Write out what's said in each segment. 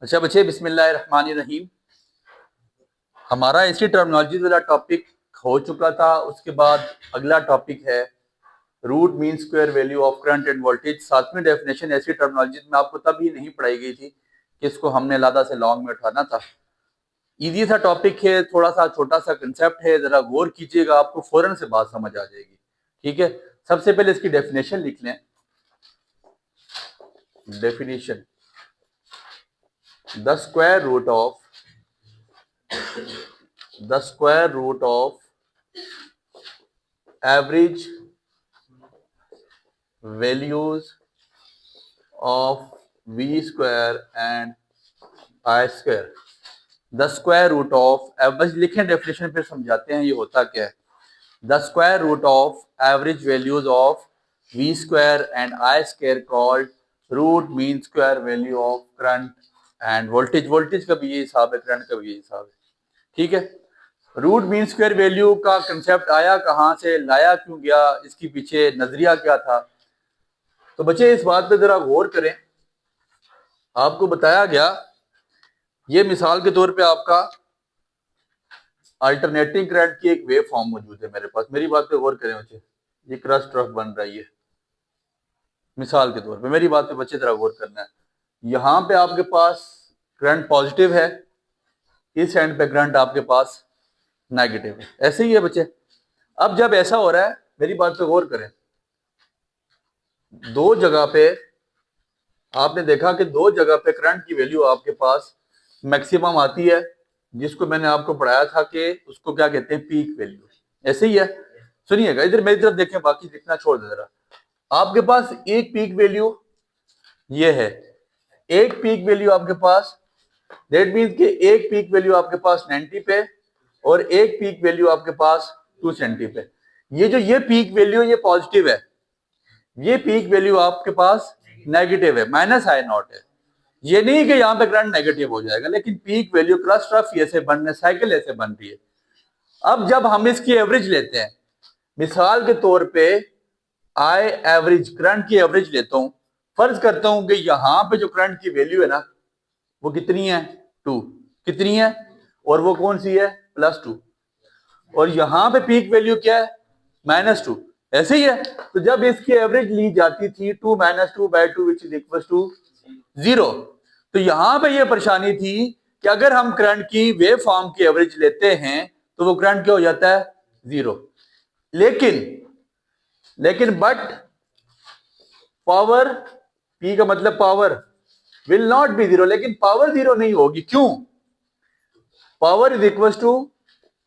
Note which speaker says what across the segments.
Speaker 1: अच्छा बच्चे, बिस्मिल्लाहिर्रहमानिर्रहीम। हमारा इसी टर्मिनोलॉजी वाला टॉपिक हो चुका था। उसके बाद अगला टॉपिक है root mean square value of current and voltage. सातवीं डेफिनेशन ऐसी टर्मिनोलॉजी में आपको तभी नहीं पढ़ाई गई थी कि इसको हमने लादा से लॉन्ग में उठाना था। इजी सा टॉपिक है, थोड़ा सा छोटा सा कंसेप्ट है, जरा गौर कीजिएगा, आपको फौरन से बात समझ आ जाएगी। ठीक है, सबसे पहले इसकी डेफिनेशन लिख लें। Definition, the square root of average values of v square and I square, the square root of, बस लिखें डेफिनेशन फिर समझाते हैं ये होता क्या है। The square root of average values of V square and I square called root mean square value of current and voltage. Voltage का भी ये हिसाब है, करंट का भी ये हिसाब है। ठीक है, रूट मीन स्क्वायर वैल्यू का कंसेप्ट आया कहां से, लाया क्यों गया, इसके पीछे नजरिया क्या था। तो बच्चे इस बात पे जरा गौर करें। आपको बताया गया, ये मिसाल के तौर पे आपका अल्टरनेटिंग करंट की एक वेव फॉर्म मौजूद है मेरे पास। मेरी बात पे गौर करें बच्चे, ये क्रस्ट ट्रफ बन रही है मिसाल के तौर पे। मेरी बात पे बच्चे जरा गौर करना है। यहां पे आपके पास करंट पॉजिटिव है, इस एंड पे करंट आपके पास नेगेटिव है। ऐसे ही है बच्चे। अब जब ऐसा हो रहा है, मेरी बात पे गौर करें, दो जगह पे आपने देखा कि दो जगह पे करंट की वैल्यू आपके पास मैक्सिमम आती है, जिसको मैंने आपको पढ़ाया था कि उसको क्या कहते हैं, पीक वैल्यू। ऐसे ही है, सुनिएगा, इधर मेरी तरफ देखें, बाकी दिखना छोड़ दे जरा। आपके पास एक पीक वैल्यू ये है, एक पीक वैल्यू आपके पास, दैट मीन्स कि एक पीक वैल्यू आपके पास 90 पे और एक पीक वैल्यू आपके पास 270 पे। ये पीक वैल्यू ये पॉजिटिव है, ये पीक वैल्यू आपके पास नेगेटिव है, माइनस आई नॉट है। ये नहीं कि यहां पे करंट नेगेटिव हो जाएगा, लेकिन पीक वैल्यू क्रस्ट ट्रफ ऐसे बन रहे, साइकिल ऐसे बन रही है। अब जब हम इसकी एवरेज लेते हैं, मिसाल के तौर पे आई एवरेज, करंट की एवरेज लेता हूं, फर्ज करता हूं कि यहां पे जो करंट की वैल्यू है ना, वो कितनी है, 2। कितनी है, और वो कौन सी है, +2। और यहां पे पीक वैल्यू क्या है, -2। ऐसे ही है। तो जब इसकी एवरेज ली जाती थी 2 - 2/2 विच इज इक्वल टू 0, तो यहां पे ये परेशानी थी कि अगर हम करंट की वेव फॉर्म की एवरेज लेते हैं तो वो करंट क्या हो जाता है, 0। लेकिन बट पावर, पी का मतलब पावर, विल नॉट बी 0, लेकिन पावर 0 नहीं होगी। क्यों, power is equal to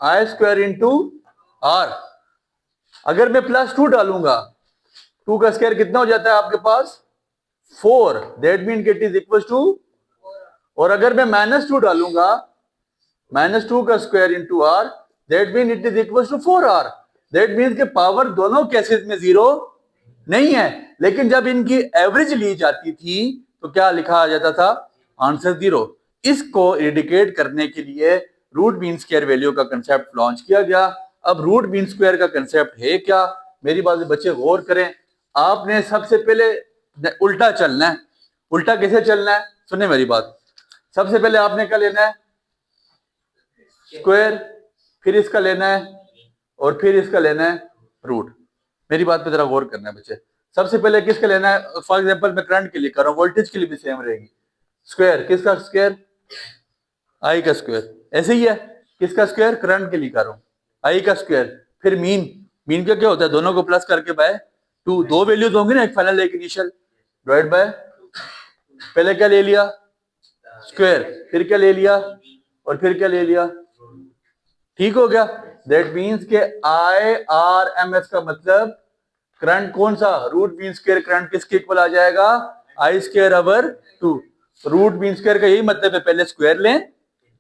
Speaker 1: I square into R. अगर मैं +2 डालूंगा, 2 का स्क्वायर कितना हो जाता है आपके पास, 4, that mean it is equal to. और अगर मैं -2 डालूंगा, -2 का square into R, that mean it is equal to 4r। That mean के पावर दोनों केसेस में 0 नहीं है, लेकिन जब इनकी एवरेज ली जाती थी तो क्या लिखा जाता था, आंसर 0। इसको इंडिकेट करने के लिए रूट मीन स्क्वायर वैल्यू का कंसेप्ट लॉन्च किया गया। अब रूट मीन स्क्वायर का कंसेप्ट है क्या, मेरी बात बच्चे गौर करें। आपने सबसे पहले उल्टा चलना है। उल्टा कैसे चलना है, सुने मेरी बात। सबसे पहले आपने क्या लेना है, स्क्वायर, फिर इसका लेना है और फिर इसका लेना है रूट। मेरी बात पे जरा गौर करना है बच्चे। सबसे पहले किसका लेना है, फॉर एग्जांपल मैं करंट के लिए कर रहा हूं, वोल्टेज के लिए भी सेम रहेगी। स्क्वायर, किसका स्क्वायर, आई का स्क्वायर। ऐसे ही है, किसका स्क्वायर, करंट के लिए कर रहा हूं, आई का स्क्वायर। फिर मीन, मीन का क्या होता है, दोनों को प्लस करके बाय 2। दो वैल्यूज होंगी ना, एक फाइनल एक इनिशियल, डिवाइड बाय, पहले क्या ले लिया, स्क्वायर, फिर क्या ले लिया, और फिर क्या ले लिया। ठीक हो गया। दैट मीन्स के आई आर एम एस का मतलब करंट कौन सा, रूट मीन स्क्वायर करंट किसके इक्वल आ जाएगा, I square over 2। Root mean square का यही मतलब है, पहले स्क्वायर लें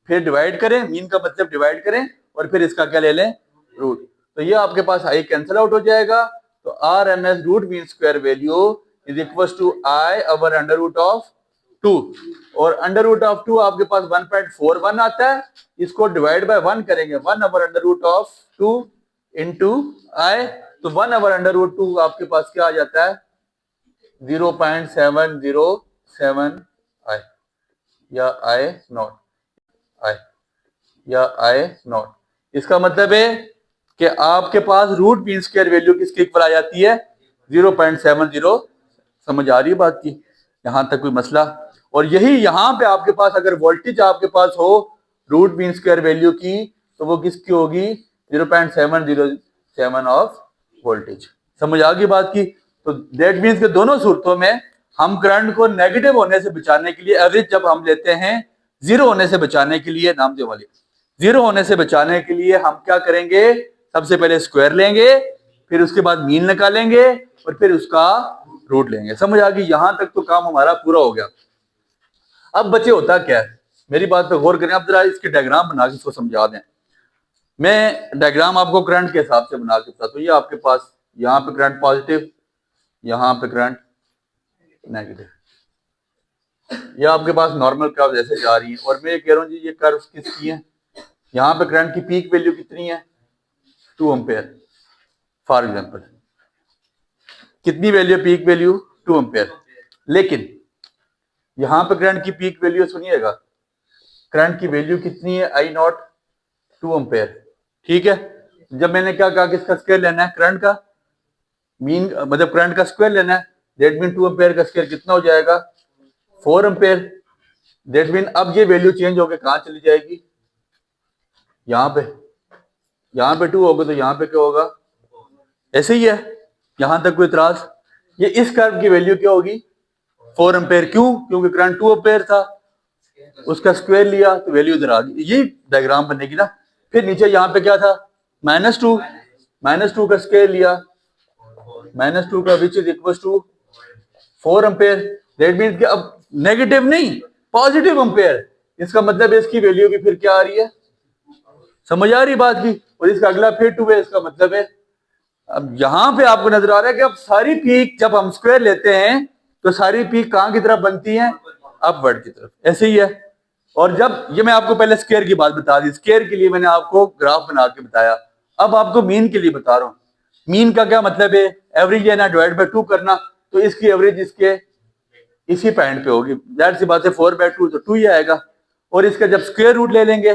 Speaker 1: फिर डिवाइड करें, मीन का मतलब डिवाइड करें और फिर इसका क्या ले लें, रूट। तो ये आपके पास आई कैंसिल आउट हो जाएगा। तो R M S root mean square value is equal to I over under root of 2। और अंडर रूट ऑफ 2 आपके पास 1.41 आता है, इसको डिवाइड बाय 1 करेंगे, 1 over under root of 2 into I. तो 1 ओवर अंडर रूट 2 आपके पास क्या आ जाता है, 0.707 आई। या आई नॉट, आई या आई नॉट। इसका मतलब है कि आपके पास रूट मीन स्क्वायर वैल्यू किसके इक्वल आ जाती है? 0.70। समझ आ रही है बात की? यहां तक कोई मसला? और यही यहां पे आपके पास अगर वोल्टेज आपके पास हो रूट मीन स्क्वायर वैल्यू की, तो वो किसकी होगी? 0.707 ऑफ वोल्टेज। समझ आ गई बात की? तो दैट मीन्स के दोनों सूरतों में हम करंट को नेगेटिव होने से बचाने के लिए, एवरेज जब हम लेते हैं जीरो होने से बचाने के लिए, नाम दे वाली जीरो होने से बचाने के लिए हम क्या करेंगे? सबसे पहले स्क्वायर लेंगे, फिर उसके बाद मीन निकालेंगे और फिर उसका रूट लेंगे। समझ आ गई? यहां तक तो काम हमारा पूरा हो गया। अब बचे होता क्या है, मेरी बात पे गौर करें। अब जरा इसके डायग्राम बना के इसको समझा दें। मैं डायग्राम आपको करंट के हिसाब से बना के बताता हूँ। ये आपके पास यहाँ पे करंट पॉजिटिव, यहाँ पे करंट नेगेटिव, ये आपके पास नॉर्मल कर्व जैसे जा रही है। और मैं ये कह रहा हूँ जी ये कर्व किसकी है? यहाँ पे करंट की पीक वैल्यू कितनी है? 2 एम्पेयर फॉर एग्जांपल। कितनी वैल्यू? Peak value 2 ampere. लेकिन यहाँ पे करंट की पीक वैल्यू सुनिएगा, करंट की वैल्यू कितनी है? आई नॉट 2 एम्पेयर। ठीक है, जब मैंने क्या कहा कि इसका स्क्वायर लेना है, करंट का मीन मतलब करंट का स्क्वायर लेना है, दैट मीन 2 एम्पेयर का स्क्वायर कितना हो जाएगा? 4 एम्पेयर। दैट मीन अब ये वैल्यू चेंज होकर कहां चली जाएगी? यहाँ पे। यहाँ पे 2 होगा तो यहाँ पे क्या होगा? ऐसे ही है। यहां तक कोई इतराज? ये इस कर्व की वैल्यू क्या होगी? 4 एम्पेयर। क्यों? क्योंकि करंट 2 एम्पेयर था, उसका स्क्वायर लिया तो वैल्यू इधर आ गई। ये डायग्राम बनेगी ना। फिर नीचे यहाँ पे क्या था? -2, -2 का स्क्वायर लिया, -2 का which is equal to 4 ampere. That means कि अब नेगेटिव नहीं, पॉजिटिव एम्पेयर। इसका मतलब है इसकी वैल्यू भी फिर क्या आ रही है? समझ आ रही बात की? और इसका अगला फिर 2 है। इसका मतलब है अब यहां पे आपको नजर आ रहा है कि अब सारी पीक जब हम स्क्वायर लेते हैं तो सारी पीक कहां की तरफ बनती है? अपवर्ड की तरफ। ऐसे ही है। और जब ये मैं आपको पहले स्क्वायर की बात बता दी, स्क्वायर के लिए मैंने आपको ग्राफ बना के बताया। अब आपको मीन के लिए बता रहा हूं। मीन का क्या मतलब है? एवरेज है ना, डिवाइड बाय 2 करना। तो इसकी एवरेज इसके इसी पॉइंट पे होगी। जाहिर सी बात है 4/2 तो 2 ही आएगा। और इसका जब स्क्वायर रूट ले लेंगे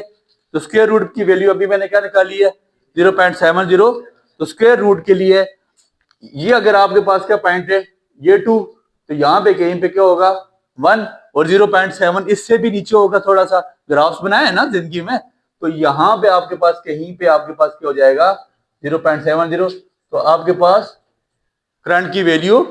Speaker 1: तो स्क्वायर रूट की वैल्यू अभी मैंने क्या निकाली है? 0.70। तो स्क्वायर रूट के लिए ये अगर आपके पास क्या पॉइंट है? ये 2, तो यहाँ पे कहीं पे क्या होगा? 1। और 0.7 इससे भी नीचे होगा। थोड़ा सा ग्राफ्स बनाया है ना जिंदगी में, तो यहाँ पे आपके पास कहीं पे आपके पास क्या हो जाएगा? 0.70। तो आपके पास करंट की वैल्यू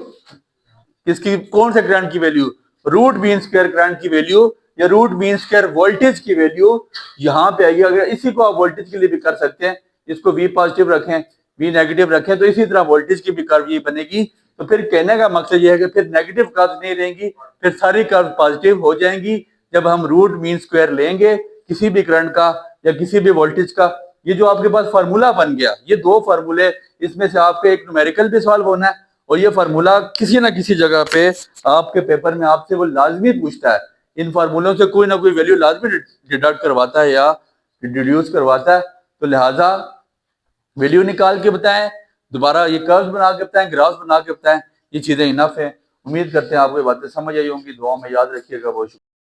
Speaker 1: किसकी? कौन से करंट की value? Root mean square current की वैल्यू या रूट मीन स्क्वायर वोल्टेज की वैल्यू यहाँ पे आएगी। अगर इसी को आप वोल्टेज के लिए भी कर सकते हैं, इसको V पॉजिटिव रखें, V नेगेटिव रखें, तो इसी तरह वोल्टेज की भी कर्व ये बनेगी। तो फिर कहने का मकसद ये है कि फिर नेगेटिव कर्व नहीं रहेंगी, फिर सारी कर्व पॉजिटिव हो जाएंगी जब हम रूट मीन स्क्वायर लेंगे किसी भी करंट का या किसी भी वोल्टेज का। ये जो आपके पास फार्मूला बन गया, ये 2 फार्मूले, इसमें से आपको एक न्यूमेरिकल भी सॉल्व होना है और ये फार्मूला किसी ना किसी जगह पे आपके पेपर में आपसे वो लाजमी पूछता है। इन फार्मूलों से कोई ना कोई वैल्यू लाजमी डिडक्ट करवाता है या डिड्यूस करवाता है। तो लिहाजा वैल्यू निकाल के बताएं, दोबारा ये कर्व्स बना के बताएं, ग्राफ्स बना के बताएं। ये चीजें इनफ है। उम्मीद करते हैं आपको ये बातें समझ आई होंगी। दुआ में याद रखिएगा। बहुत शुक्रिया।